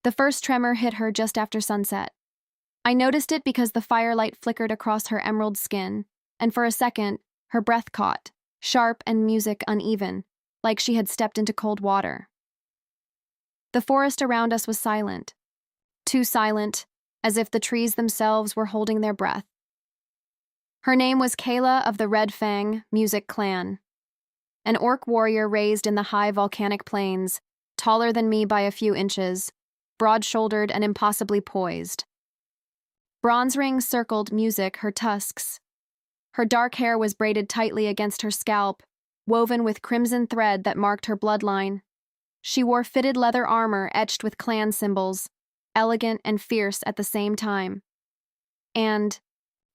The first tremor hit her just after sunset. I noticed it because the firelight flickered across her emerald skin, and for a second, her breath caught, sharp and music uneven, like she had stepped into cold water. The forest around us was silent, too silent, as if the trees themselves were holding their breath. Her name was Kayla of the Red Fang Music Clan, an orc warrior raised in the high volcanic plains, taller than me by a few inches, broad-shouldered and impossibly poised. Bronze rings circled Music her tusks. Her dark hair was braided tightly against her scalp, woven with crimson thread that marked her bloodline. She wore fitted leather armor etched with clan symbols, elegant and fierce at the same time. And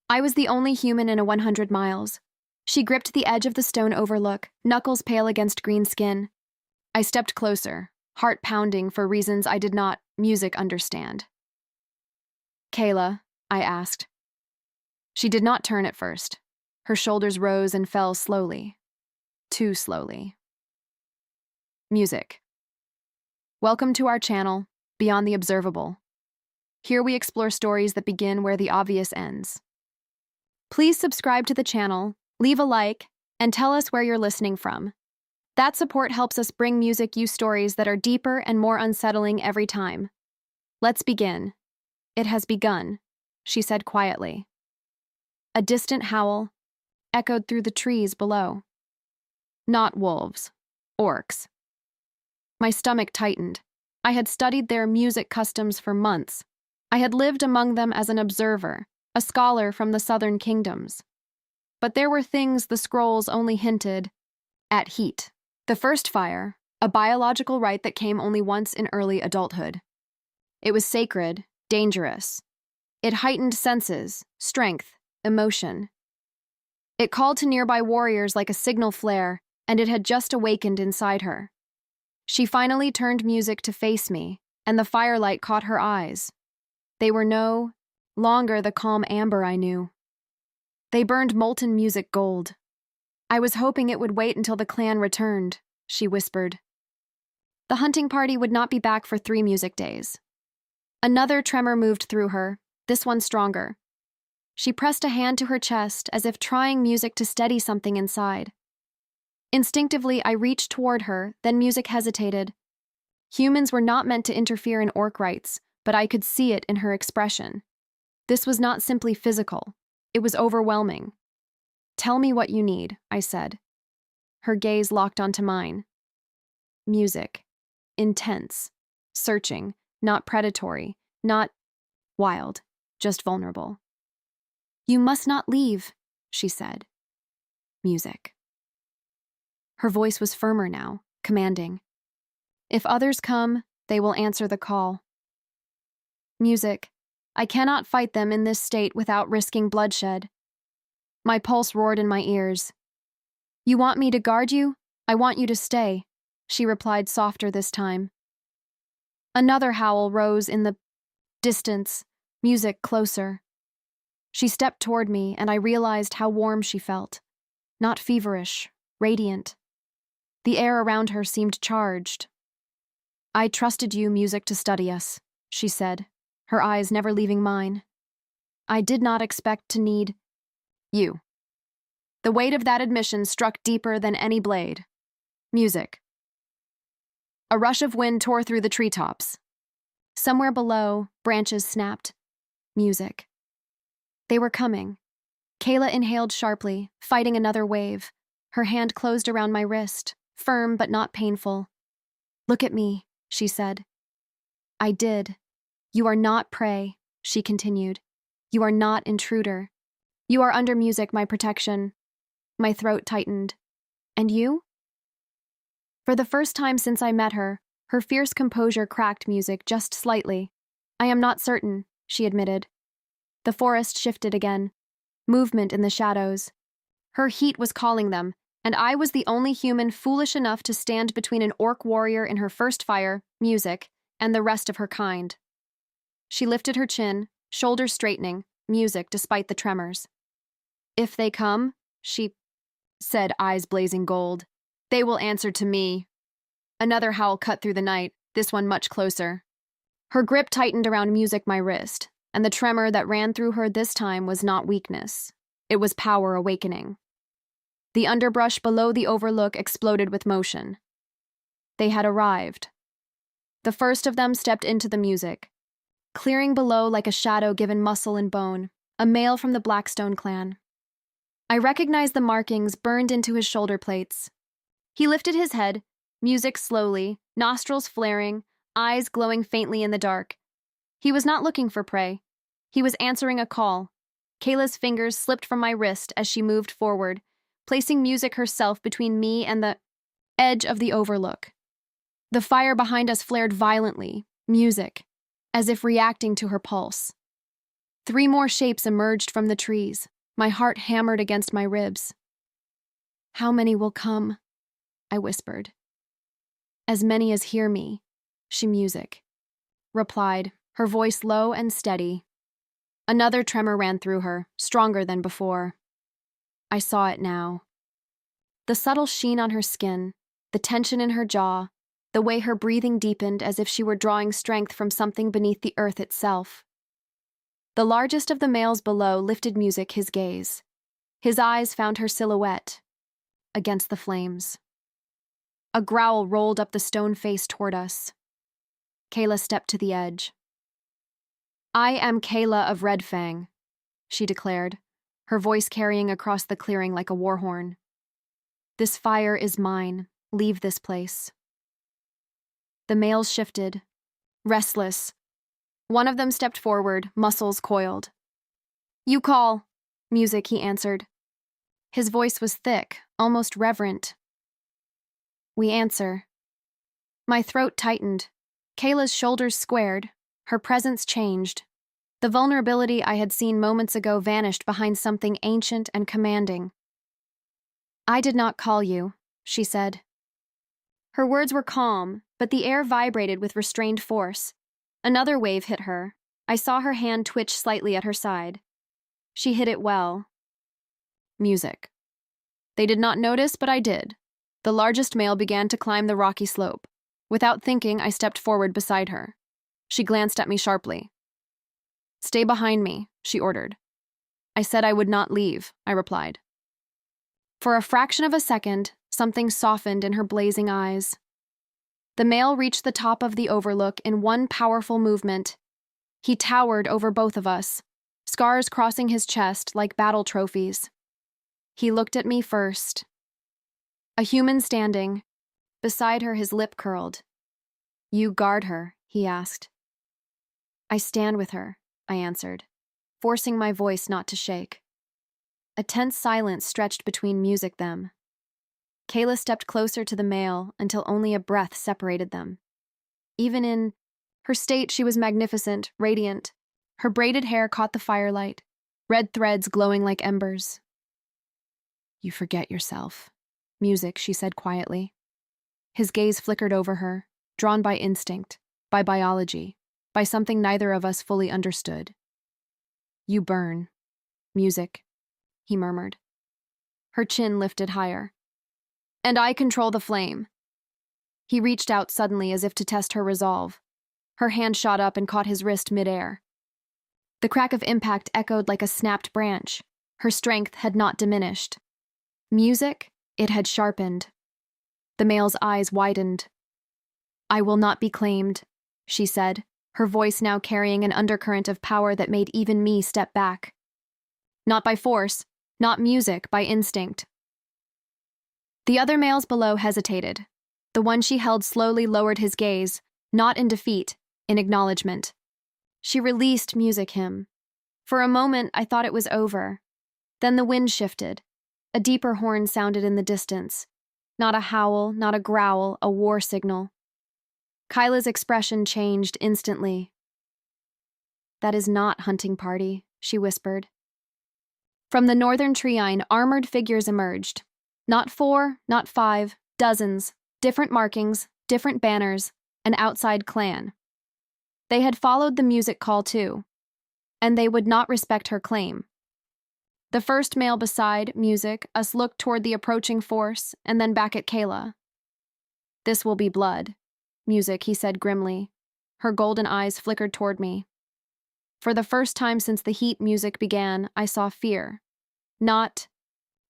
I was the only human in a 100 miles. She gripped the edge of the stone overlook, knuckles pale against green skin. I stepped closer, heart pounding for reasons I did not understand. "Kayla," I asked. She did not turn at first. Her shoulders rose and fell slowly. Too slowly. "Music. Welcome to our channel, Beyond the Observable. Here we explore stories that begin where the obvious ends. Please subscribe to the channel, leave a like, and tell us where you're listening from. That support helps us bring you stories that are deeper and more unsettling every time. Let's begin." "It has begun," she said quietly. A distant howl echoed through the trees below. Not wolves, orcs. My stomach tightened. I had studied their music customs for months. I had lived among them as an observer, a scholar from the southern kingdoms. But there were things the scrolls only hinted at: heat. The first fire, a biological rite that came only once in early adulthood. It was sacred, dangerous. It heightened senses, strength, emotion. It called to nearby warriors like a signal flare, and it had just awakened inside her. She finally turned Music to face me, and the firelight caught her eyes. They were no longer the calm amber I knew. They burned molten music gold. "I was hoping it would wait until the clan returned," she whispered. The hunting party would not be back for 3 music days. Another tremor moved through her, this one stronger. She pressed a hand to her chest as if trying Music to steady something inside. Instinctively, I reached toward her, then Music hesitated. Humans were not meant to interfere in orc rites, but I could see it in her expression. This was not simply physical. It was overwhelming. "Tell me what you need," I said. Her gaze locked onto mine. Music. Intense. Searching. Not predatory. Not wild. Just vulnerable. "You must not leave," she said. Music. Her voice was firmer now, commanding. "If others come, they will answer the call." Music. I cannot fight them in this state without risking bloodshed. My pulse roared in my ears. "You want me to guard you? I want you to stay," she replied softer this time. Another howl rose in the distance, Music closer. She stepped toward me, and I realized how warm she felt. Not feverish, radiant. The air around her seemed charged. "I trusted you, Music, to study us," she said, her eyes never leaving mine. "I did not expect to need you." The weight of that admission struck deeper than any blade. Music. A rush of wind tore through the treetops. Somewhere below, branches snapped. Music. They were coming. Kayla inhaled sharply, fighting another wave. Her hand closed around my wrist, firm but not painful. "Look at me," she said. I did. "You are not prey," she continued. "You are not intruder. You are under Music, my protection." My throat tightened. "And you?" For the first time since I met her, her fierce composure cracked Music just slightly. "I am not certain," she admitted. The forest shifted again. Movement in the shadows. Her heat was calling them, and I was the only human foolish enough to stand between an orc warrior in her first fire, Music, and the rest of her kind. She lifted her chin, shoulders straightening, Music despite the tremors. "If they come," she said, eyes blazing gold, "they will answer to me." Another howl cut through the night, this one much closer. Her grip tightened around Music my wrist, and the tremor that ran through her this time was not weakness. It was power awakening. The underbrush below the overlook exploded with motion. They had arrived. The first of them stepped into the Music, clearing below like a shadow given muscle and bone, a male from the Blackstone clan. I recognized the markings burned into his shoulder plates. He lifted his head, Music slowly, nostrils flaring, eyes glowing faintly in the dark. He was not looking for prey. He was answering a call. Kayla's fingers slipped from my wrist as she moved forward, placing Music herself between me and the edge of the overlook. The fire behind us flared violently, Music, as if reacting to her pulse. 3 more shapes emerged from the trees, my heart hammered against my ribs. "How many will come?" I whispered. "As many as hear me," she Music replied, her voice low and steady. Another tremor ran through her, stronger than before. I saw it now. The subtle sheen on her skin, the tension in her jaw, the way her breathing deepened as if she were drawing strength from something beneath the earth itself. The largest of the males below lifted Music his gaze. His eyes found her silhouette against the flames. A growl rolled up the stone face toward us. Kayla stepped to the edge. "I am Kayla of Red Fang," she declared, her voice carrying across the clearing like a war horn. "This fire is mine. Leave this place." The males shifted, restless. One of them stepped forward, muscles coiled. "You call," Music, he answered. His voice was thick, almost reverent. "We answer." My throat tightened. Kayla's shoulders squared. Her presence changed. The vulnerability I had seen moments ago vanished behind something ancient and commanding. "I did not call you," she said. Her words were calm, but the air vibrated with restrained force. Another wave hit her. I saw her hand twitch slightly at her side. She hid it well. Music. They did not notice, but I did. The largest male began to climb the rocky slope. Without thinking, I stepped forward beside her. She glanced at me sharply. "Stay behind me," she ordered. "I said I would not leave," I replied. For a fraction of a second, something softened in her blazing eyes. The male reached the top of the overlook in one powerful movement. He towered over both of us, scars crossing his chest like battle trophies. He looked at me first. A human standing. Beside her, his lip curled. "You guard her?" he asked. "I stand with her," I answered, forcing my voice not to shake. A tense silence stretched between Music them. Kayla stepped closer to the male until only a breath separated them. Even in her state, she was magnificent, radiant. Her braided hair caught the firelight, red threads glowing like embers. "You forget yourself," Music, she said quietly. His gaze flickered over her, drawn by instinct, by biology, by something neither of us fully understood. "You burn, Music," he murmured. Her chin lifted higher. "And I control the flame." He reached out suddenly as if to test her resolve. Her hand shot up and caught his wrist midair. The crack of impact echoed like a snapped branch. Her strength had not diminished. Music, it had sharpened. The male's eyes widened. "I will not be claimed," she said, her voice now carrying an undercurrent of power that made even me step back. Not by force, not Music, by instinct. The other males below hesitated. The one she held slowly lowered his gaze, not in defeat, in acknowledgement. She released Music him. For a moment, I thought it was over. Then the wind shifted. A deeper horn sounded in the distance. Not a howl, not a growl, a war signal. Kyla's expression changed instantly. "That is not hunting party," she whispered. From the northern treeline, armored figures emerged. Not 4, not 5, dozens, different markings, different banners, an outside clan. They had followed the Music call too, and they would not respect her claim. The first male beside Music, us looked toward the approaching force and then back at Kayla. "This will be blood," Music, he said grimly. Her golden eyes flickered toward me. For the first time since the heat music began, I saw fear. Not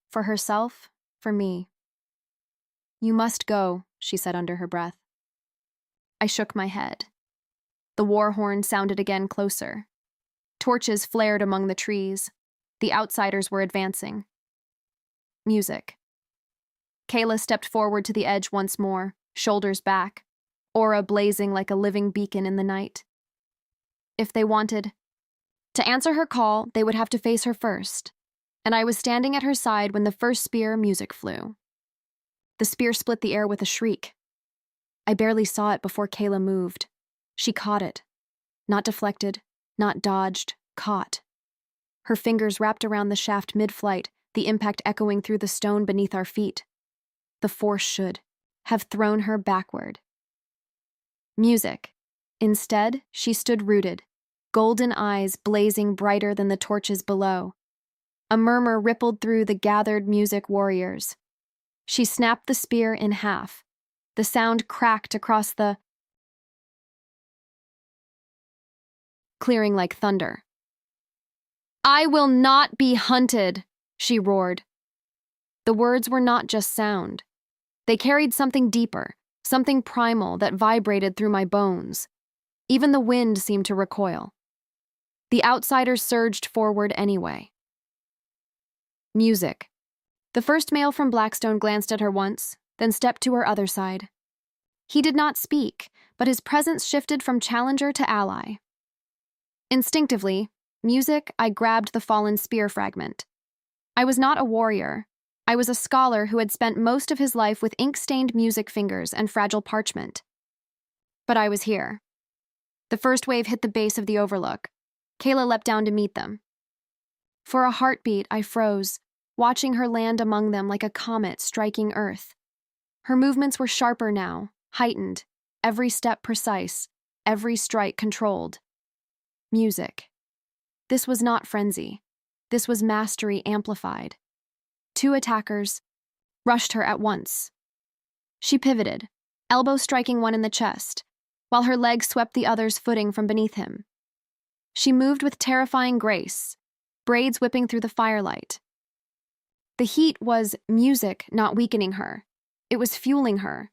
for herself, for me. "You must go," she said under her breath. I shook my head. The war horn sounded again closer. Torches flared among the trees. The outsiders were advancing. Music. Kayla stepped forward to the edge once more, shoulders back, aura blazing like a living beacon in the night. If they wanted to answer her call, they would have to face her first, and I was standing at her side when the first spear music flew. The spear split the air with a shriek. I barely saw it before Kayla moved. She caught it. Not deflected, not dodged, caught. Her fingers wrapped around the shaft mid-flight, the impact echoing through the stone beneath our feet. The force should have thrown her backward. Music. Instead, she stood rooted, golden eyes blazing brighter than the torches below. A murmur rippled through the gathered music warriors. She snapped the spear in half. The sound cracked across the clearing like thunder. "I will not be hunted," she roared. The words were not just sound. They carried something deeper, something primal that vibrated through my bones. Even the wind seemed to recoil. The outsiders surged forward anyway. Music. The first male from Blackstone glanced at her once, then stepped to her other side. He did not speak, but his presence shifted from challenger to ally. Instinctively, music, I grabbed the fallen spear fragment. I was not a warrior. I was a scholar who had spent most of his life with ink-stained music fingers and fragile parchment. But I was here. The first wave hit the base of the overlook. Kayla leapt down to meet them. For a heartbeat, I froze, watching her land among them like a comet striking Earth. Her movements were sharper now, heightened, every step precise, every strike controlled. Music. This was not frenzy. This was mastery amplified. Two attackers rushed her at once. She pivoted, elbow striking one in the chest, while her leg swept the other's footing from beneath him. She moved with terrifying grace, braids whipping through the firelight. The heat was music not weakening her. It was fueling her.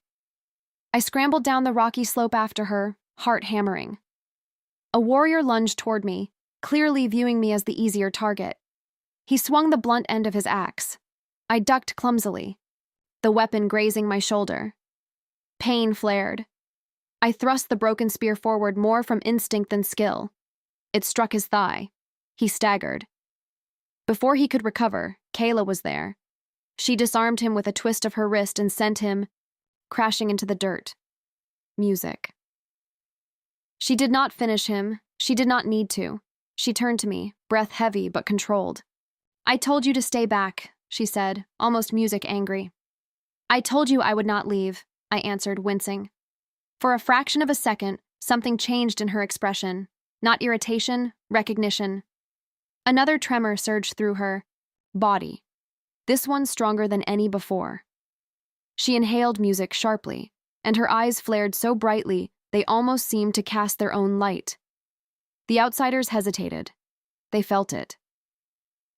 I scrambled down the rocky slope after her, heart hammering. A warrior lunged toward me, clearly viewing me as the easier target. He swung the blunt end of his axe. I ducked clumsily, the weapon grazing my shoulder. Pain flared. I thrust the broken spear forward more from instinct than skill. It struck his thigh. He staggered. Before he could recover, Kayla was there. She disarmed him with a twist of her wrist and sent him crashing into the dirt. Music. She did not finish him. She did not need to. She turned to me, breath heavy but controlled. "I told you to stay back," she said, almost music angry. "I told you I would not leave," I answered, wincing. For a fraction of a second, something changed in her expression. Not irritation, recognition. Another tremor surged through her body, this one stronger than any before. She inhaled music sharply, and her eyes flared so brightly they almost seemed to cast their own light. The outsiders hesitated. They felt it.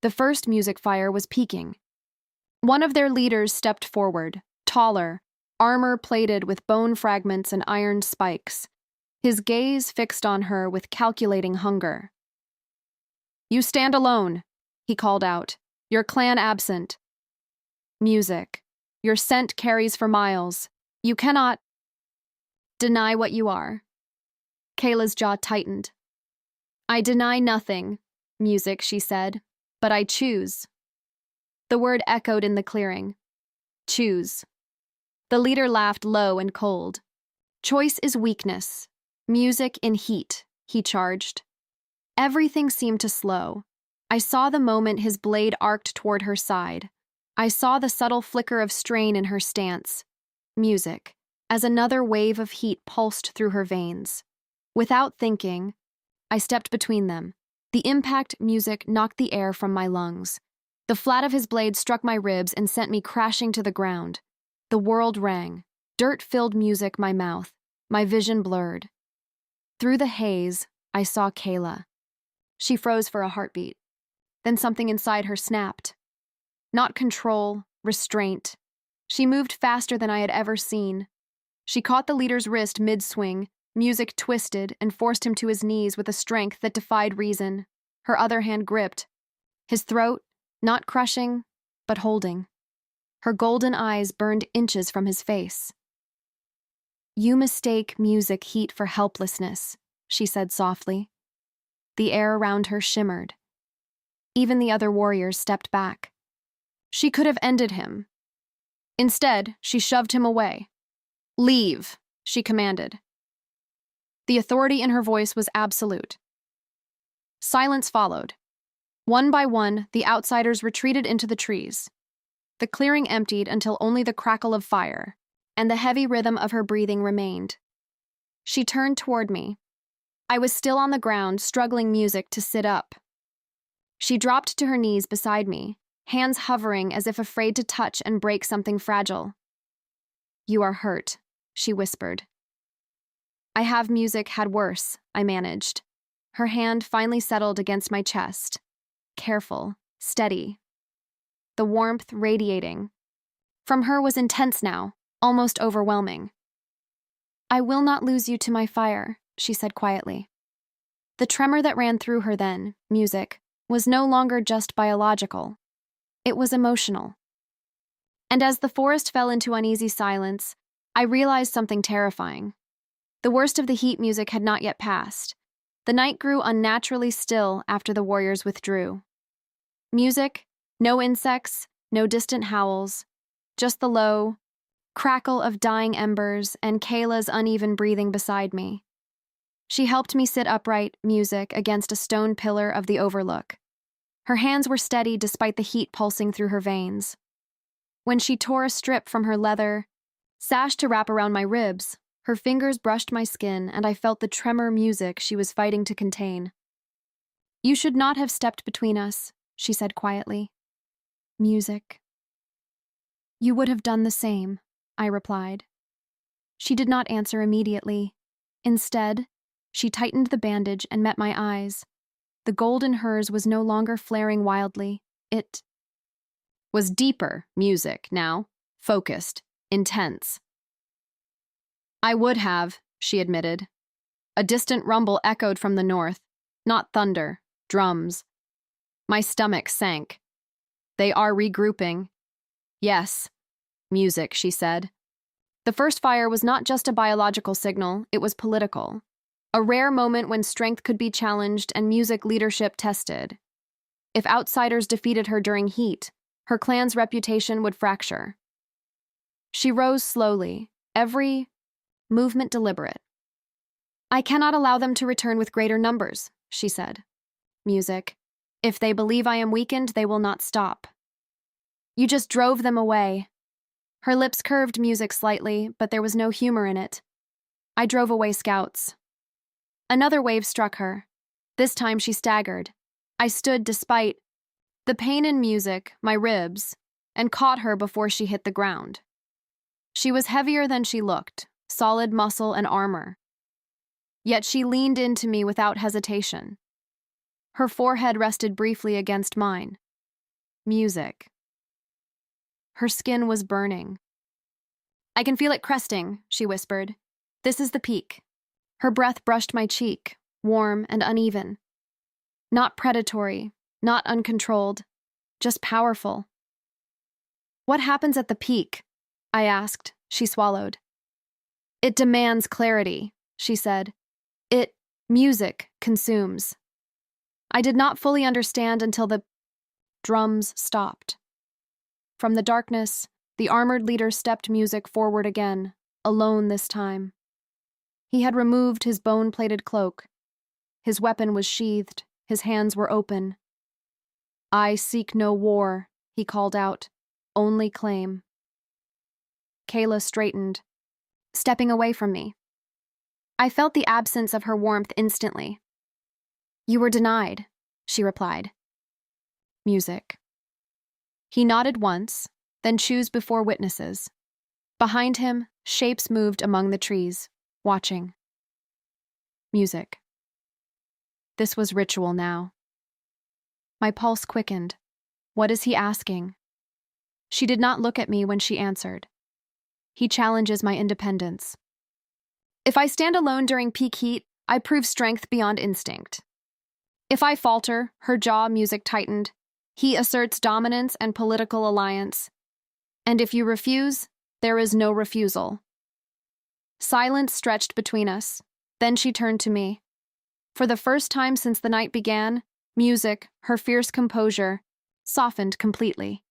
The first music fire was peaking. One of their leaders stepped forward, taller, armor-plated with bone fragments and iron spikes, his gaze fixed on her with calculating hunger. "You stand alone," he called out, "your clan absent. Music. Your scent carries for miles. You cannot deny what you are." Kayla's jaw tightened. "I deny nothing, music," she said, "but I choose." The word echoed in the clearing. Choose. The leader laughed low and cold. "Choice is weakness. Music in heat," he charged. Everything seemed to slow. I saw the moment his blade arced toward her side. I saw the subtle flicker of strain in her stance. Music, as another wave of heat pulsed through her veins. Without thinking, I stepped between them. The impact music knocked the air from my lungs. The flat of his blade struck my ribs and sent me crashing to the ground. The world rang. Dirt filled music my mouth. My vision blurred. Through the haze, I saw Kayla. She froze for a heartbeat. Then something inside her snapped. Not control, restraint. She moved faster than I had ever seen. She caught the leader's wrist mid-swing, music twisted, and forced him to his knees with a strength that defied reason. Her other hand gripped. His throat, not crushing, but holding. Her golden eyes burned inches from his face. "You mistake music heat for helplessness," she said softly. The air around her shimmered. Even the other warriors stepped back. She could have ended him. Instead, she shoved him away. "Leave," she commanded. The authority in her voice was absolute. Silence followed. One by one, the outsiders retreated into the trees. The clearing emptied until only the crackle of fire and the heavy rhythm of her breathing remained. She turned toward me. I was still on the ground, struggling music to sit up. She dropped to her knees beside me, hands hovering as if afraid to touch and break something fragile. "You are hurt," she whispered. "I have music had worse," I managed. Her hand finally settled against my chest. Careful, steady. The warmth radiating. From her was intense now, almost overwhelming. "I will not lose you to my fire," she said quietly. The tremor that ran through her then, music, was no longer just biological. It was emotional. And as the forest fell into uneasy silence, I realized something terrifying. The worst of the heat music had not yet passed. The night grew unnaturally still after the warriors withdrew. Music, no insects, no distant howls, just the low crackle of dying embers and Kayla's uneven breathing beside me. She helped me sit upright, music, against a stone pillar of the overlook. Her hands were steady despite the heat pulsing through her veins. When she tore a strip from her leather sash to wrap around my ribs, her fingers brushed my skin and I felt the tremor music she was fighting to contain. "You should not have stepped between us," she said quietly. "Music." "You would have done the same," I replied. She did not answer immediately. Instead, she tightened the bandage and met my eyes. The gold in hers was no longer flaring wildly. It was deeper music now, focused, intense. "I would have," she admitted. A distant rumble echoed from the north, not thunder, drums. My stomach sank. "They are regrouping." "Yes." "Music," she said. The first fire was not just a biological signal, it was political. A rare moment when strength could be challenged and music leadership tested. If outsiders defeated her during heat, her clan's reputation would fracture. She rose slowly, every movement deliberate. "I cannot allow them to return with greater numbers," she said. "Music. If they believe I am weakened, they will not stop. You just drove them away." Her lips curved music slightly, but there was no humor in it. "I drove away scouts." Another wave struck her. This time she staggered. I stood despite the pain in music, my ribs, and caught her before she hit the ground. She was heavier than she looked, solid muscle and armor. Yet she leaned into me without hesitation. Her forehead rested briefly against mine. Music. Her skin was burning. "I can feel it cresting," she whispered. "This is the peak." Her breath brushed my cheek, warm and uneven. Not predatory, not uncontrolled, just powerful. "What happens at the peak?" I asked. She swallowed. "It demands clarity," she said. Music consumes." I did not fully understand until the drums stopped. From the darkness, the armored leader stepped music forward again, alone this time. He had removed his bone-plated cloak. His weapon was sheathed, his hands were open. "I seek no war," he called out, "only claim." Kayla straightened, stepping away from me. I felt the absence of her warmth instantly. "You were denied," she replied. Music. He nodded once, then chose before witnesses. Behind him, shapes moved among the trees, watching. Music. This was ritual now. My pulse quickened. What is he asking? She did not look at me when she answered. He challenges my independence. If I stand alone during peak heat, I prove strength beyond instinct. If I falter, her jaw music tightened, he asserts dominance and political alliance. And if you refuse, there is no refusal. Silence stretched between us. Then she turned to me. For the first time since the night began, music, her fierce composure, softened completely.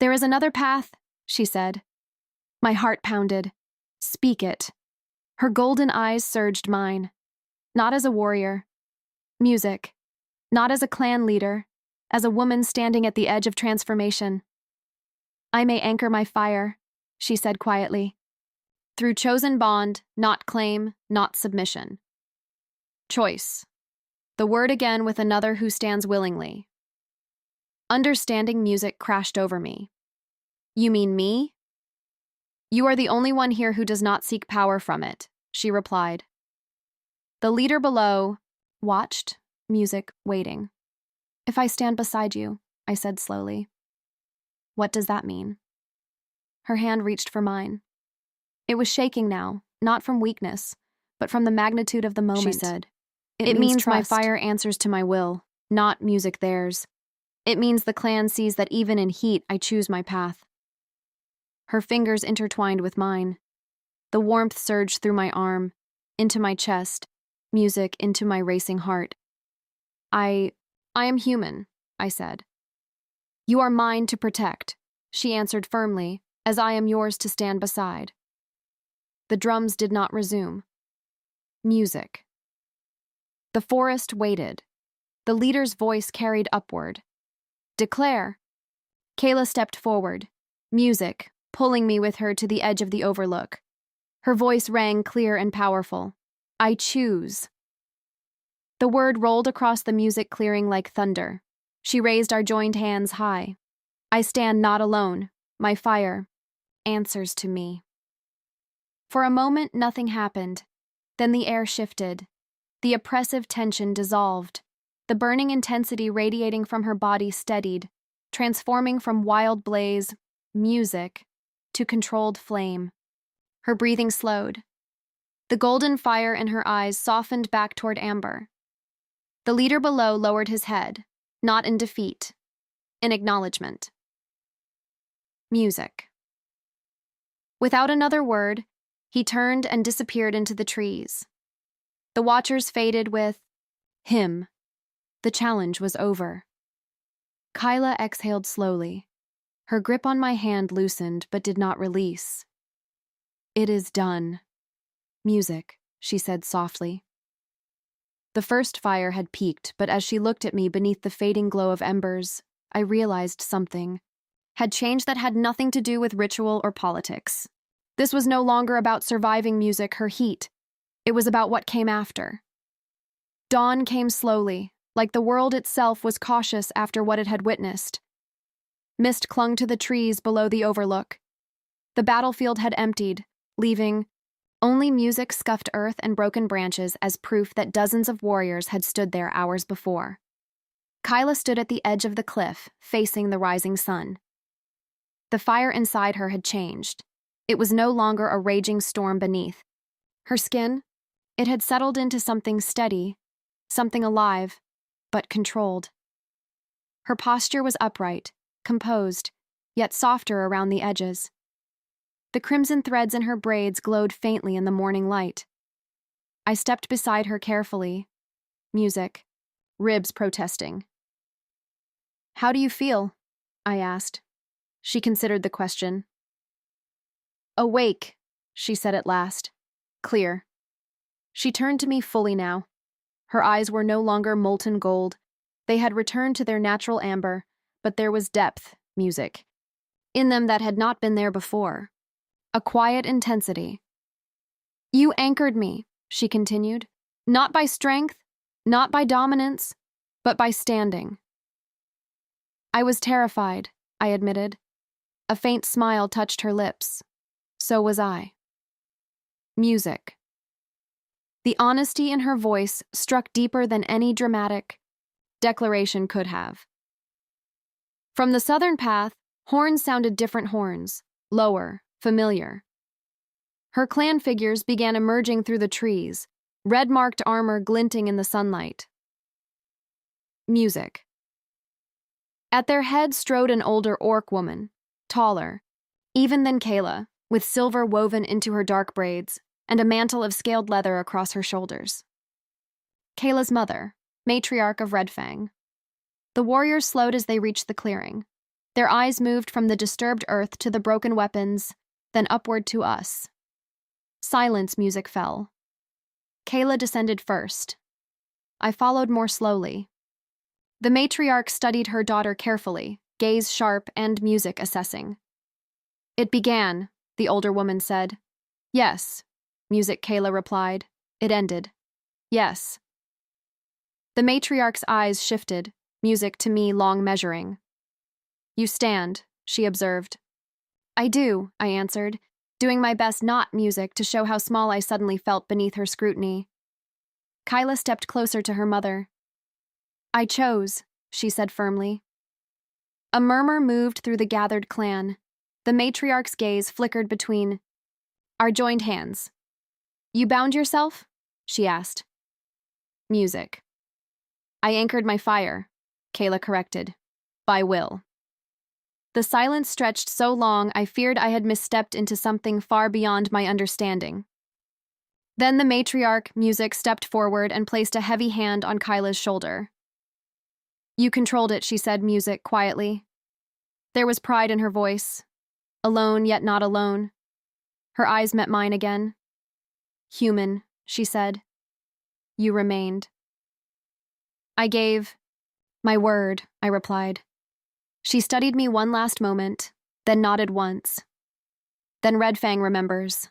There is another path, she said. My heart pounded. Speak it. Her golden eyes surged mine. Not as a warrior. Music. Not as a clan leader. As a woman standing at the edge of transformation. I may anchor my fire, she said quietly. Through chosen bond, not claim, not submission. Choice. The word again with another who stands willingly. Understanding music crashed over me. You mean me? You are the only one here who does not seek power from it, she replied. The leader below watched, music waiting. If I stand beside you, I said slowly. What does that mean? Her hand reached for mine. It was shaking now, not from weakness, but from the magnitude of the moment, she said. It means my fire answers to my will, not music theirs. It means the clan sees that even in heat, I choose my path. Her fingers intertwined with mine. The warmth surged through my arm, into my chest, music into my racing heart. I am human, I said. You are mine to protect, she answered firmly, as I am yours to stand beside. The drums did not resume. Music. The forest waited. The leader's voice carried upward. Declare. Kayla stepped forward. Music, pulling me with her to the edge of the overlook. Her voice rang clear and powerful. I choose. The word rolled across the music clearing like thunder. She raised our joined hands high. I stand not alone. My fire answers to me. For a moment, nothing happened. Then the air shifted. The oppressive tension dissolved. The burning intensity radiating from her body steadied, transforming from wild blaze, music, to controlled flame. Her breathing slowed. The golden fire in her eyes softened back toward amber. The leader below lowered his head, not in defeat, in acknowledgement. Music. Without another word, he turned and disappeared into the trees. The watchers faded with him. The challenge was over. Kyla exhaled slowly. Her grip on my hand loosened but did not release. It is done. Music, she said softly. The first fire had peaked, but as she looked at me beneath the fading glow of embers, I realized something had changed that had nothing to do with ritual or politics. This was no longer about surviving music, her heat. It was about what came after. Dawn came slowly, like the world itself was cautious after what it had witnessed. Mist clung to the trees below the overlook. The battlefield had emptied, leaving only music, scuffed earth, and broken branches as proof that dozens of warriors had stood there hours before. Kyla stood at the edge of the cliff, facing the rising sun. The fire inside her had changed. It was no longer a raging storm beneath. Her skin, it had settled into something steady, something alive, but controlled. Her posture was upright, composed, yet softer around the edges. The crimson threads in her braids glowed faintly in the morning light. I stepped beside her carefully. Music, ribs protesting. How do you feel? I asked. She considered the question. Awake, she said at last. Clear. She turned to me fully now. Her eyes were no longer molten gold. They had returned to their natural amber, but there was depth, music, in them that had not been there before. A quiet intensity. You anchored me, she continued, not by strength, not by dominance, but by standing. I was terrified, I admitted. A faint smile touched her lips. So was I. Music. The honesty in her voice struck deeper than any dramatic declaration could have. From the southern path, horns sounded different horns, lower, familiar. Her clan figures began emerging through the trees, red-marked armor glinting in the sunlight. Music. At their head strode an older orc woman, taller, even than Kayla, with silver woven into her dark braids and a mantle of scaled leather across her shoulders. Kayla's mother, matriarch of Red Fang. The warriors slowed as they reached the clearing. Their eyes moved from the disturbed earth to the broken weapons, then upward to us. Silence music fell. Kayla descended first. I followed more slowly. The matriarch studied her daughter carefully, gaze sharp and music assessing. It began, the older woman said. Yes, music, Kayla replied. It ended. Yes. The matriarch's eyes shifted, music to me long measuring. You stand, she observed. I do, I answered, doing my best not music to show how small I suddenly felt beneath her scrutiny. Kyla stepped closer to her mother. I chose, she said firmly. A murmur moved through the gathered clan. The matriarch's gaze flickered between our joined hands. You bound yourself? She asked. Music. I anchored my fire, Kayla corrected. By will. The silence stretched so long I feared I had misstepped into something far beyond my understanding. Then the matriarch, music, stepped forward and placed a heavy hand on Kyla's shoulder. You controlled it, she said, music, quietly. There was pride in her voice. Alone, yet not alone. Her eyes met mine again. Human, she said. You remained. I gave my word, I replied. She studied me one last moment, then nodded once. Then Red Fang remembers.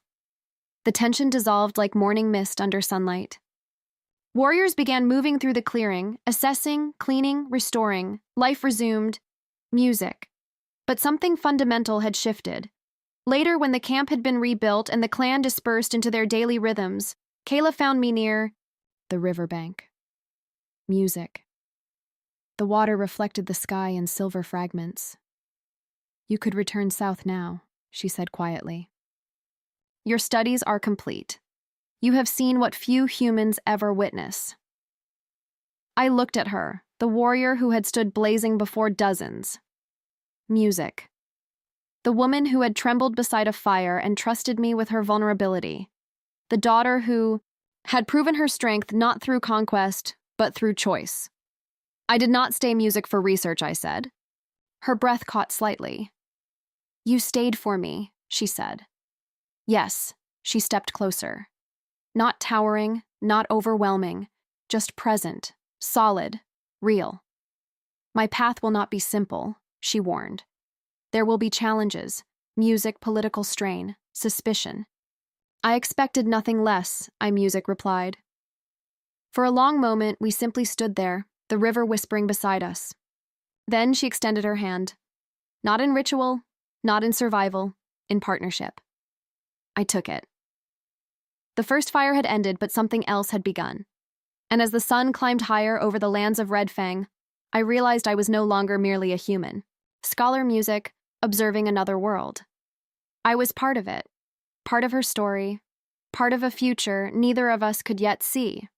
The tension dissolved like morning mist under sunlight. Warriors began moving through the clearing, assessing, cleaning, restoring. Life resumed. Music. But something fundamental had shifted. Later, when the camp had been rebuilt and the clan dispersed into their daily rhythms, Kayla found me near the riverbank. Music. The water reflected the sky in silver fragments. You could return south now, she said quietly. Your studies are complete. You have seen what few humans ever witness. I looked at her, the warrior who had stood blazing before dozens. Music. The woman who had trembled beside a fire and trusted me with her vulnerability. The daughter who had proven her strength not through conquest, but through choice. I did not stay music for research, I said. Her breath caught slightly. You stayed for me, she said. Yes, she stepped closer. Not towering, not overwhelming, just present, solid, real. My path will not be simple, she warned. There will be challenges, music, political strain, suspicion. I expected nothing less, I music replied. For a long moment, we simply stood there, the river whispering beside us. Then she extended her hand. Not in ritual, not in survival, in partnership. I took it. The first fire had ended, but something else had begun. And as the sun climbed higher over the lands of Red Fang, I realized I was no longer merely a human. Scholar music, observing another world. I was part of it, part of her story, part of a future neither of us could yet see.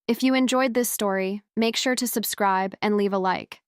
If you enjoyed this story, make sure to subscribe and leave a like.